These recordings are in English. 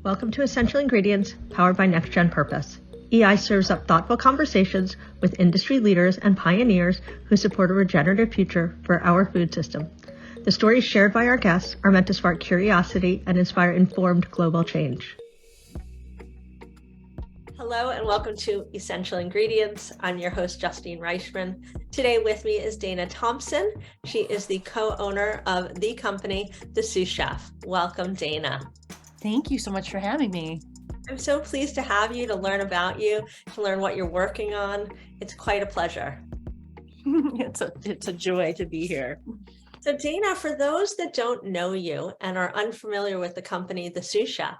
Welcome to Essential Ingredients, powered by Next Gen Purpose. EI serves up thoughtful conversations with industry leaders and pioneers who support a regenerative future for our food system. The stories shared by our guests are meant to spark curiosity and inspire informed global change. Hello and welcome to Essential Ingredients. I'm your host, Justine Reichman. Today with me is Dana Thompson. She is the co-owner of the company, the Sioux Chef. Welcome, Dana. Thank you so much for having me. I'm so pleased to have you, to learn about you, to learn what you're working on. It's quite a pleasure. It's a joy to be here. So Dana, for those that don't know you and are unfamiliar with the company, the Sioux Chef,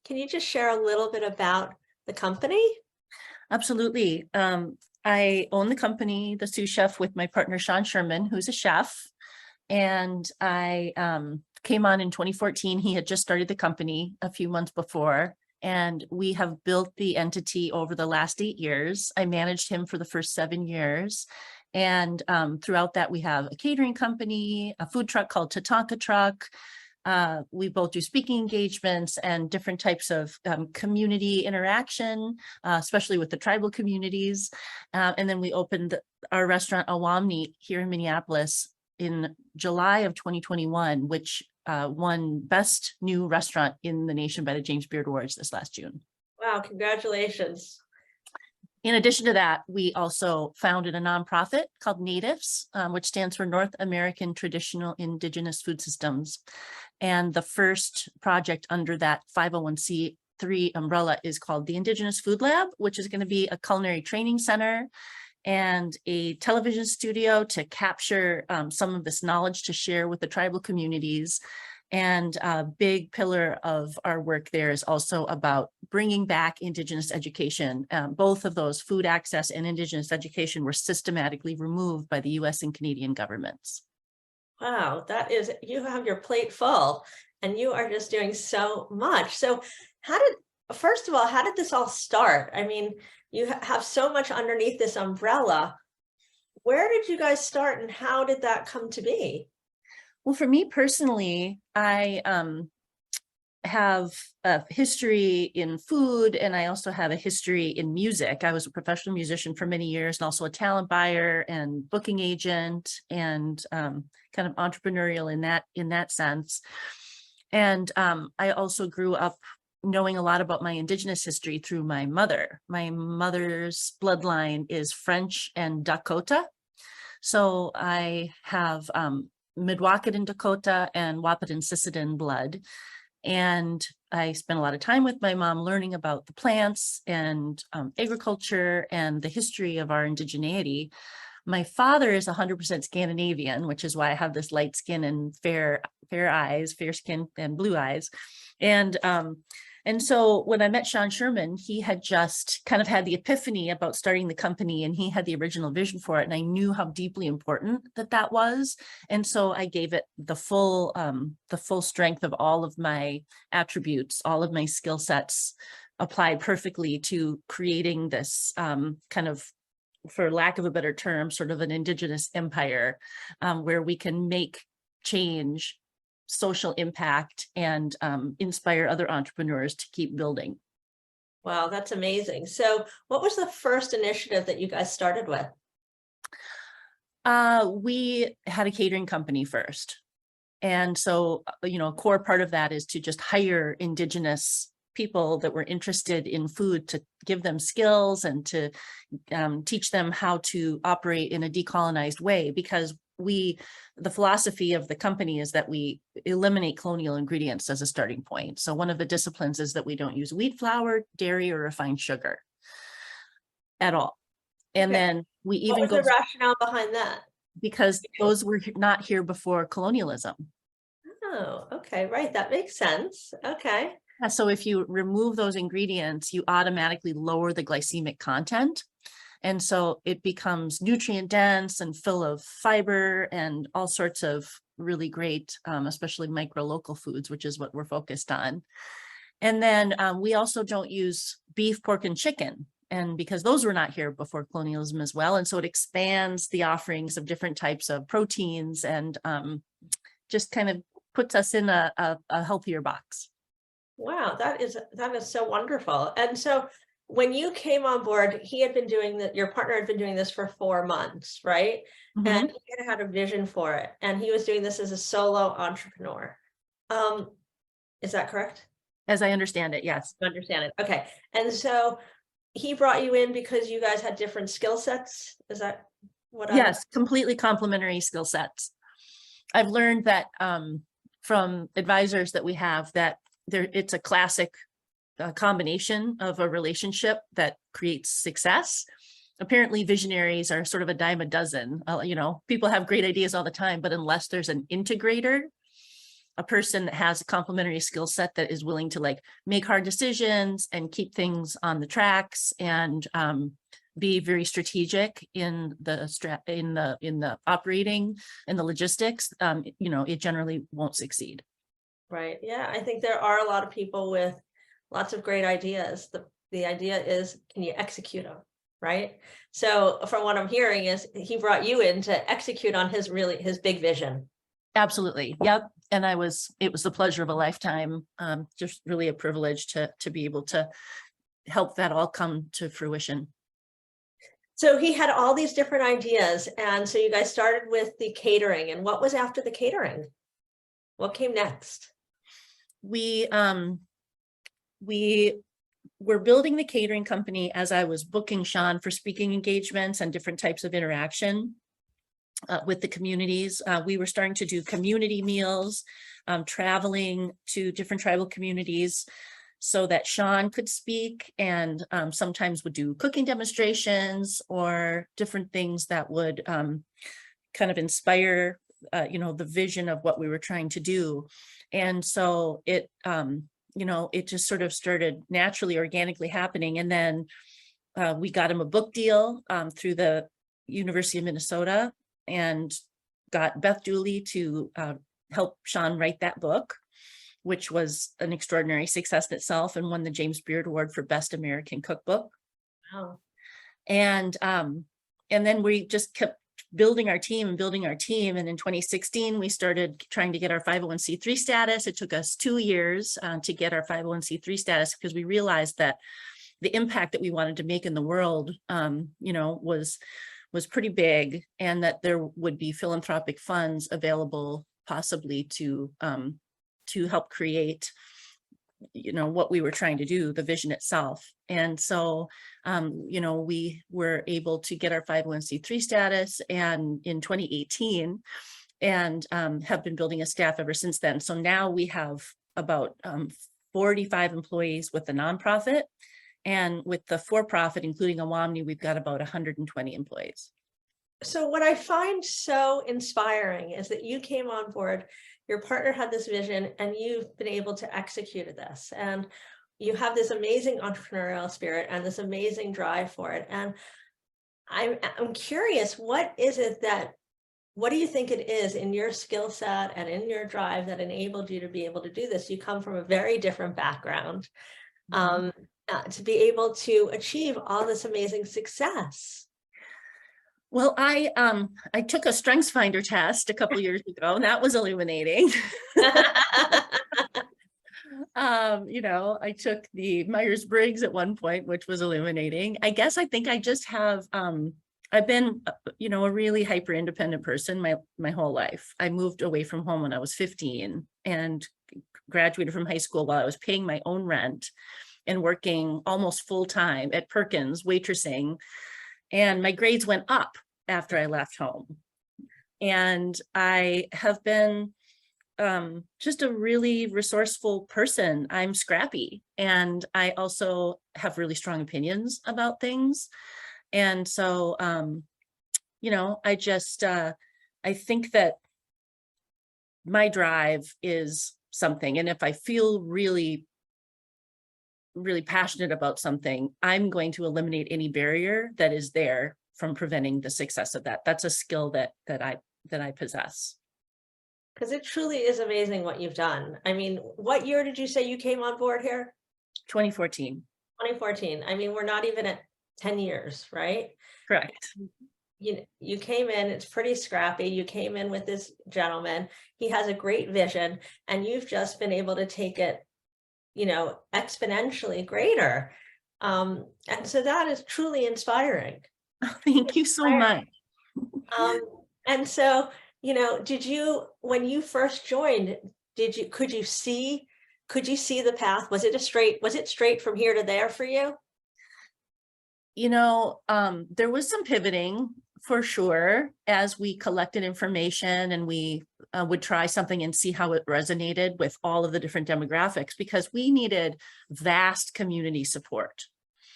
can you just share a little bit about the company? Absolutely. I own the company, the Sioux Chef, with my partner, Sean Sherman, who's a chef. And I came on in 2014. He had just started the company a few months before, and we have built the entity over the last 8 years. I managed him for the first 7 years. And throughout that, we have a catering company, a food truck called Tatanka Truck. We both do speaking engagements and different types of community interaction, especially with the tribal communities. And then we opened our restaurant Awamni here in Minneapolis in July of 2021, which won Best New Restaurant in the Nation by the James Beard Awards this last June. Wow, congratulations. In addition to that, we also founded a nonprofit called Natives, which stands for North American Traditional Indigenous Food Systems. And the first project under that 501c3 umbrella is called the Indigenous Food Lab, which is going to be a culinary training center and a television studio to capture some of this knowledge to share with the tribal communities. And a big pillar of our work there is also about bringing back Indigenous education. Both of those, food access and Indigenous education, were systematically removed by the US and Canadian governments. Wow, you have your plate full and you are just doing so much. So first of all, how did this all start? I mean, you have so much underneath this umbrella. Where did you guys start and how did that come to be? Well, for me personally, I have a history in food, and I also have a history in music. I was a professional musician for many years and also a talent buyer and booking agent and kind of entrepreneurial in that sense. And I also grew up knowing a lot about my Indigenous history through my mother. My mother's bloodline is French and Dakota. So I have Mdewakanton Dakota and Wahpeton Sisseton blood. And I spent a lot of time with my mom learning about the plants and agriculture and the history of our indigeneity. My father is 100% Scandinavian, which is why I have this light skin and fair eyes, fair skin and blue eyes. And so when I met Sean Sherman, he had just kind of had the epiphany about starting the company, and he had the original vision for it. And I knew how deeply important that was. And so I gave it the full strength of all of my attributes, all of my skill sets applied perfectly to creating this kind of, for lack of a better term, sort of an Indigenous empire where we can make change, social impact, and inspire other entrepreneurs to keep building. Wow, that's amazing. So what was the first initiative that you guys started with? We had a catering company first. And so, a core part of that is to just hire Indigenous people that were interested in food, to give them skills and to teach them how to operate in a decolonized way, because the philosophy of the company is that we eliminate colonial ingredients as a starting point. So one of the disciplines is that we don't use wheat flour, dairy, or refined sugar at all. And then we even What was the rationale behind that? Because those were not here before colonialism. Oh, okay, right. That makes sense. Okay. So if you remove those ingredients, you automatically lower the glycemic content. And so it becomes nutrient dense and full of fiber and all sorts of really great, especially micro local foods, which is what we're focused on. And then we also don't use beef, pork, and chicken. And because those were not here before colonialism as well. And so it expands the offerings of different types of proteins and just kind of puts us in a healthier box. Wow, that is so wonderful. And so when you came on board, he had been doing that, your partner had been doing this for 4 months, right? And Mhm. he had a vision for it. And he was doing this as a solo entrepreneur. Um, is that correct? As I understand it, yes. I understand it. Okay. And so he brought you in because you guys had different skill sets. Is that what I'm Yes, completely complementary skill sets. I've learned that from advisors that we have that it's a classic combination of a relationship that creates success. Apparently visionaries are sort of a dime a dozen. People have great ideas all the time, but unless there's an integrator, a person that has a complementary skill set that is willing to like make hard decisions and keep things on the tracks and be very strategic in the operating and the logistics, it generally won't succeed. right. Yeah, I think there are a lot of people with lots of great ideas. The idea is, can you execute them? Right. So from what I'm hearing is he brought you in to execute on his big vision. Absolutely. Yep. And it was the pleasure of a lifetime. Just really a privilege to be able to help that all come to fruition. So he had all these different ideas. And so you guys started with the catering. And what was after the catering? What came next? We were building the catering company as I was booking Sean for speaking engagements and different types of interaction with the communities. We were starting to do community meals, traveling to different tribal communities so that Sean could speak, and sometimes would do cooking demonstrations or different things that would kind of inspire, the vision of what we were trying to do. And so it just sort of started naturally, organically happening. And then we got him a book deal through the University of Minnesota and got Beth Dooley to help Sean write that book, which was an extraordinary success in itself and won the James Beard Award for Best American Cookbook. Wow. And then we just kept building our team. And in 2016, we started trying to get our 501c3 status. It took us 2 years to get our 501c3 status because we realized that the impact that we wanted to make in the world, was pretty big, and that there would be philanthropic funds available possibly to help create what we were trying to do, the vision itself. And so we were able to get our 501c3 status and in 2018, and have been building a staff ever since then. So now we have about 45 employees with the nonprofit, and with the for-profit, including Awamni, we've got about 120 employees. So what I find so inspiring is that you came on board, your partner had this vision, and you've been able to execute this. And you have this amazing entrepreneurial spirit and this amazing drive for it. And I'm curious, what do you think it is in your skill set and in your drive that enabled you to be able to do this? You come from a very different background. To be able to achieve all this amazing success. Well, I took a Strengths Finder test a couple years ago, and that was illuminating. I took the Myers-Briggs at one point, which was illuminating. I think I just have, I've been, a really hyper independent person my whole life. I moved away from home when I was 15 and graduated from high school while I was paying my own rent and working almost full time at Perkins waitressing. And my grades went up after I left home. And I have been just a really resourceful person. I'm scrappy, and I also have really strong opinions about things. And so, I think that my drive is something. And if I feel really, really passionate about something, I'm going to eliminate any barrier that is there from preventing the success of that. That's a skill that I possess. Because it truly is amazing what you've done. I mean, what year did you say you came on board here? 2014. 2014. I mean, we're not even at 10 years, right? Correct. You came in, it's pretty scrappy. You came in with this gentleman. He has a great vision, and you've just been able to take it, exponentially greater. And so that is truly inspiring. Thank you so much. Um, and so, did you, when you first joined, could you see the path? Was it straight from here to there for you? There was some pivoting for sure as we collected information, and we would try something and see how it resonated with all of the different demographics, because we needed vast community support.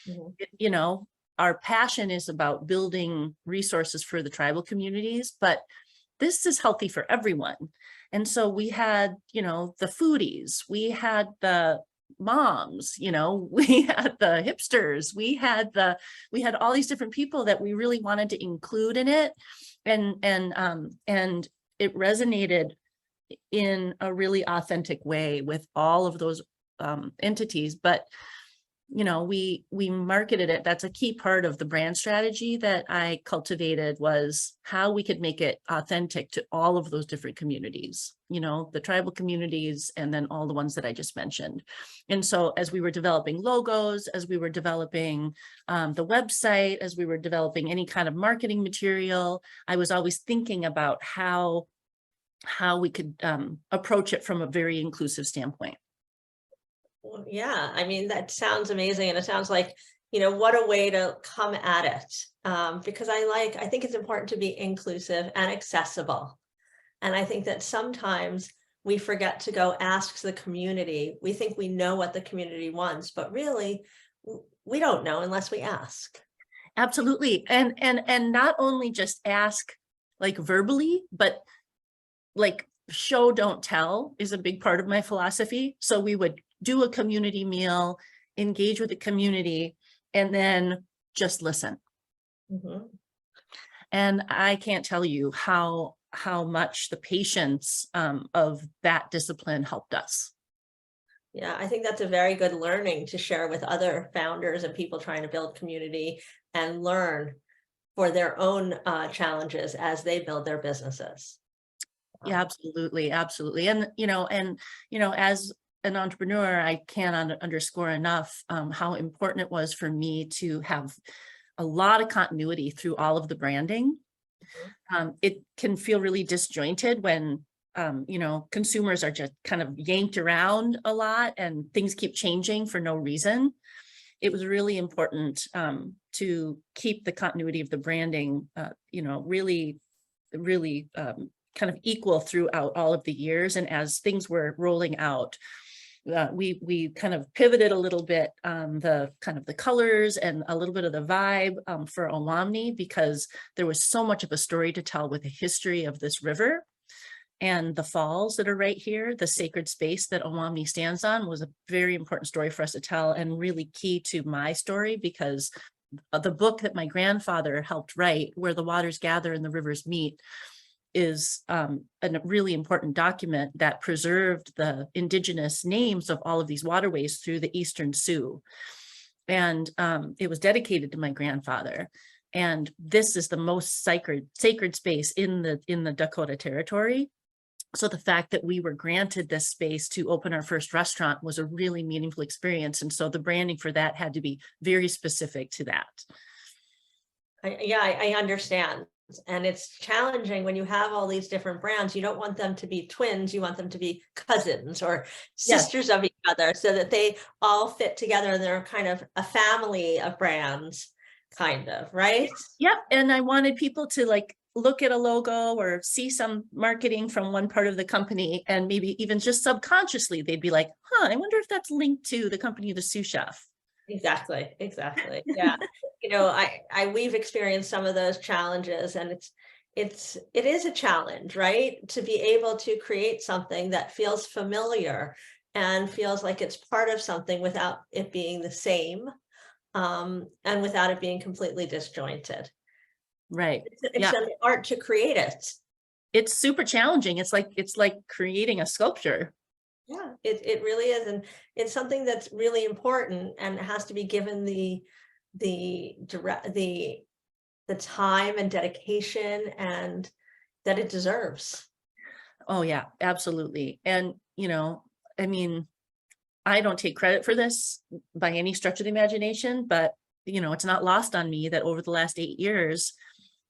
Mhm. Our passion is about building resources for the tribal communities, but this is healthy for everyone. And so we had, the foodies, we had the moms, we had the hipsters, we had all these different people that we really wanted to include in it. And it resonated in a really authentic way with all of those entities. But we marketed it. That's a key part of the brand strategy that I cultivated, was how we could make it authentic to all of those different communities, the tribal communities, and then all the ones that I just mentioned. And so as we were developing logos, as we were developing the website, as we were developing any kind of marketing material, I was always thinking about how we could approach it from a very inclusive standpoint. Well, yeah, I mean, that sounds amazing. And it sounds like, what a way to come at it. Because I think it's important to be inclusive and accessible. And I think that sometimes we forget to go ask the community. We think we know what the community wants, but really we don't know unless we ask. Absolutely. And not only just ask like verbally, but like show, don't tell is a big part of my philosophy. So we would do a community meal, engage with the community, and then just listen. Mhm. And I can't tell you how much the patience of that discipline helped us. Yeah, I think that's a very good learning to share with other founders and people trying to build community and learn for their own challenges as they build their businesses. Yeah, absolutely. Absolutely. And, as an entrepreneur, I can't underscore enough how important it was for me to have a lot of continuity through all of the branding. It can feel really disjointed when, consumers are just kind of yanked around a lot and things keep changing for no reason. It was really important to keep the continuity of the branding, really, really kind of equal throughout all of the years. And as things were rolling out, we kind of pivoted a little bit the kind of the colors and a little bit of the vibe for Owamni, because there was so much of a story to tell with the history of this river. And the falls that are right here, the sacred space that Owamni stands on, was a very important story for us to tell, and really key to my story, because the book that my grandfather helped write, Where the Waters Gather and the Rivers Meet, is a really important document that preserved the indigenous names of all of these waterways through the Eastern Sioux. And it was dedicated to my grandfather. And this is the most sacred space in the Dakota Territory. So the fact that we were granted this space to open our first restaurant was a really meaningful experience. And so the branding for that had to be very specific to that. I understand. And it's challenging when you have all these different brands. You don't want them to be twins. You want them to be cousins or sisters of each other, so that they all fit together and they're kind of a family of brands, kind of, right? Yep. And I wanted people to like look at a logo or see some marketing from one part of the company, and maybe even just subconsciously, they'd be like, I wonder if that's linked to the company, the Sioux Chef. Exactly. Yeah. We've experienced some of those challenges, and it is a challenge, right? To be able to create something that feels familiar and feels like it's part of something without it being the same, and without it being completely disjointed. Right. It's an art to create it. It's super challenging. It's like creating a sculpture. Yeah, it really is. And it's something that's really important, and it has to be given the time and dedication and that it deserves. Oh yeah, absolutely. And I mean, I don't take credit for this by any stretch of the imagination, but it's not lost on me that over the last 8 years,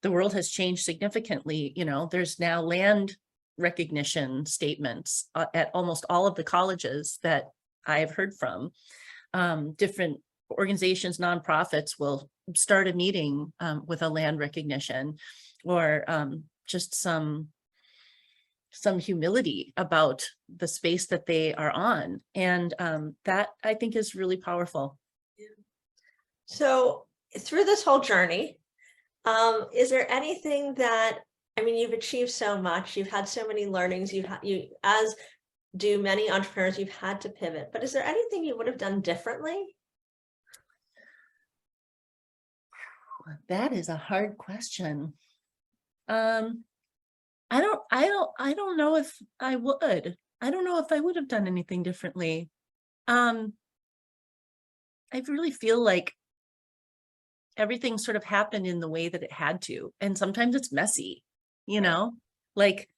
the world has changed significantly. There's now land recognition statements at almost all of the colleges that I've heard from. Different organizations, nonprofits will start a meeting with a land recognition, or just some humility about the space that they are on. And that I think is really powerful. So through this whole journey, is there anything that, I mean, you've achieved so much, you've had so many learnings, as do many entrepreneurs, you've had to pivot, but is there anything you would have done differently? That is a hard question. I don't know if I would. I don't know if I would have done anything differently. I really feel like everything sort of happened in the way that it had to. And sometimes it's messy, like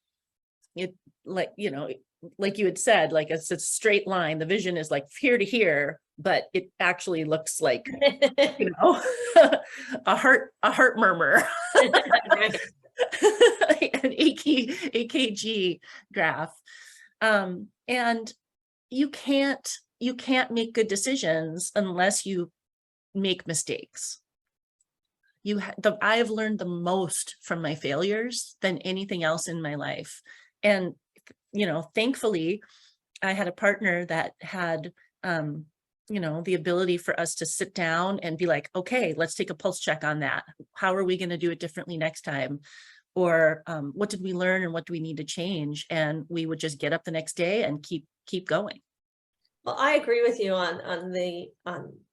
like you had said, like it's a straight line. The vision is like here to here, but it actually looks like, a heart murmur. An AKG graph. And you can't make good decisions unless you make mistakes. I have learned the most from my failures than anything else in my life. And, thankfully, I had a partner that had, the ability for us to sit down and be like, okay, let's take a pulse check on that. How are we going to do it differently next time? Or what did we learn and what do we need to change? And we would just get up the next day and keep going. Well, I agree with you on the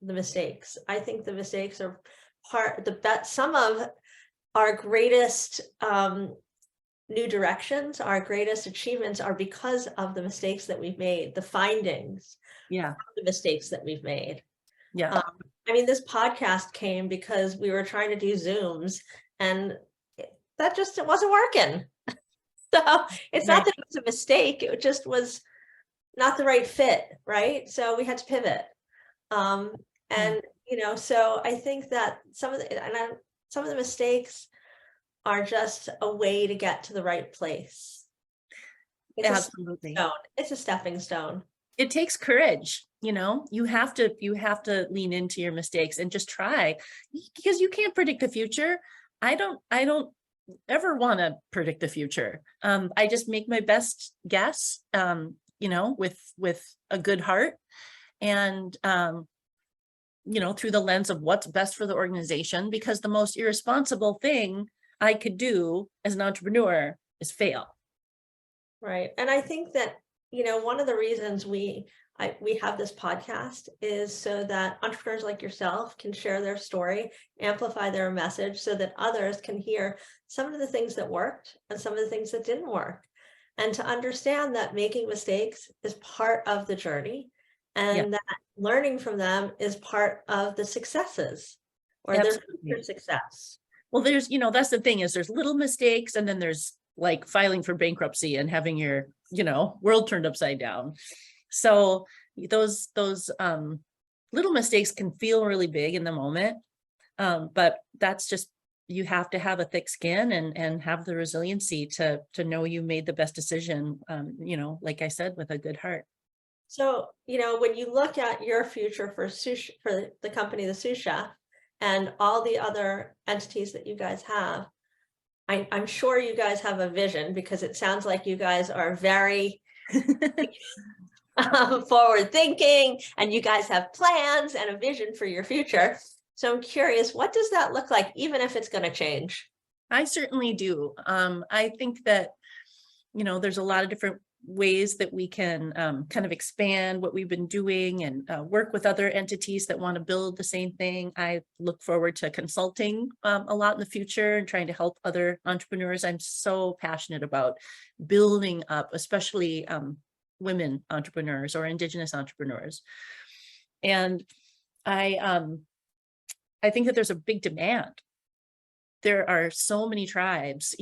mistakes. I think the mistakes are some of our greatest new directions, our greatest achievements are because of the mistakes that we've made, the findings, the mistakes that we've made. Yeah. I mean, this podcast came because we were trying to do Zooms and it wasn't working. So it's not that it was a mistake, it just was not the right fit, right? So we had to pivot. So I think that some of the mistakes are just a way to get to the right place. Absolutely. It's a stepping stone. It takes courage, you have to lean into your mistakes and just try, because you can't predict the future. I don't ever want to predict the future. I just make my best guess, with a good heart, and through the lens of what's best for the organization, because the most irresponsible thing I could do as an entrepreneur is fail. Right. And I think that, one of the reasons we have this podcast is so that entrepreneurs like yourself can share their story, amplify their message so that others can hear some of the things that worked and some of the things that didn't work. And to understand that making mistakes is part of the journey, and that learning from them is part of the successes or their future success. Well, there's, that's the thing, is there's little mistakes, and then there's like filing for bankruptcy and having your, world turned upside down. So those little mistakes can feel really big in the moment. But that's just, you have to have a thick skin and have the resiliency to know you made the best decision, like I said, with a good heart. So, when you look at your future for the company, the Sioux Chef, and all the other entities that you guys have, I'm sure you guys have a vision, because it sounds like you guys are very forward thinking, and you guys have plans and a vision for your future. So I'm curious, what does that look like, even if it's going to change? I certainly do. I think that, there's a lot of different ways that we can kind of expand what we've been doing and work with other entities that want to build the same thing. I look forward to consulting a lot in the future and trying to help other entrepreneurs. I'm so passionate about building up, especially women entrepreneurs or indigenous entrepreneurs. And I think that there's a big demand. There are so many tribes,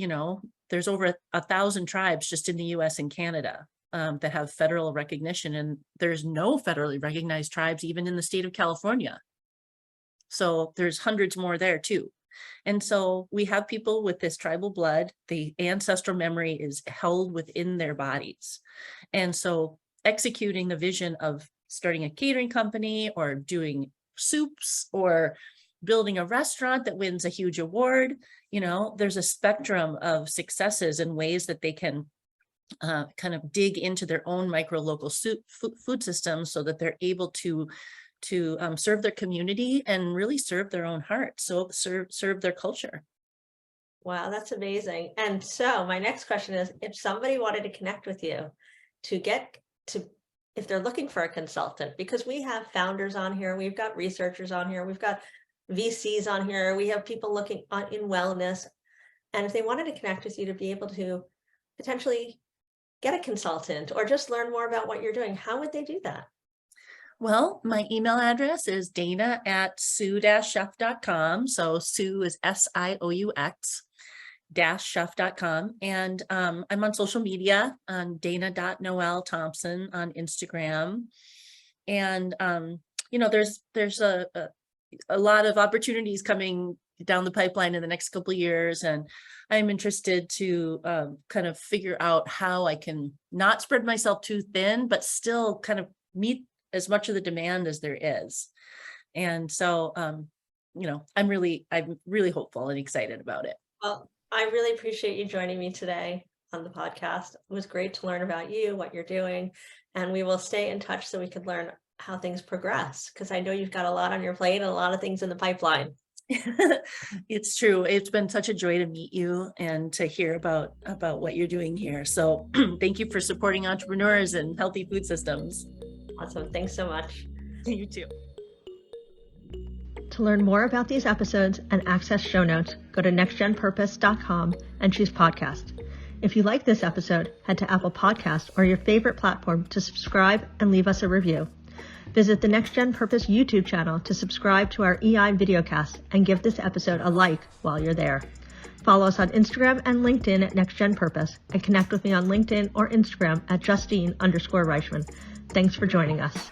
there's over 1,000 tribes just in the US and Canada. that have federal recognition, and there's no federally recognized tribes even in the state of California. So there's hundreds more there too. And so we have people with this tribal blood, the ancestral memory is held within their bodies. And so executing the vision of starting a catering company or doing soups or building a restaurant that wins a huge award, there's a spectrum of successes and ways that they can kind of dig into their own micro local food systems so that they're able to serve their community and really serve their own heart. So serve their culture. Wow, that's amazing. And so my next question is, if somebody wanted to connect with you if they're looking for a consultant, because we have founders on here, we've got researchers on here, we've got VCs on here, we have people looking in wellness. And if they wanted to connect with you to be able to potentially get a consultant or just learn more about what you're doing, how would they do that? Well, my email address is dana@sioux-chef.com. So Sioux is SIOUX -chef.com. And I'm on social media on Dana.Noel Thompson on Instagram. And, there's a lot of opportunities coming down the pipeline in the next couple of years. And I'm interested to kind of figure out how I can not spread myself too thin, but still kind of meet as much of the demand as there is. And so, I'm really hopeful and excited about it. Well, I really appreciate you joining me today on the podcast. It was great to learn about you, what you're doing, and we will stay in touch so we can learn how things progress, because I know you've got a lot on your plate and a lot of things in the pipeline. It's true. It's been such a joy to meet you and to hear about what you're doing here. So thank you for supporting entrepreneurs and healthy food systems. Awesome. Thanks so much. You too. To learn more about these episodes and access show notes, go to nextgenpurpose.com and choose podcast. If you like this episode, head to Apple Podcasts or your favorite platform to subscribe and leave us a review. Visit the Next Gen Purpose YouTube channel to subscribe to our EI videocast and give this episode a like while you're there. Follow us on Instagram and LinkedIn at Next Gen Purpose, and connect with me on LinkedIn or Instagram at Justine_Reichman. Thanks for joining us.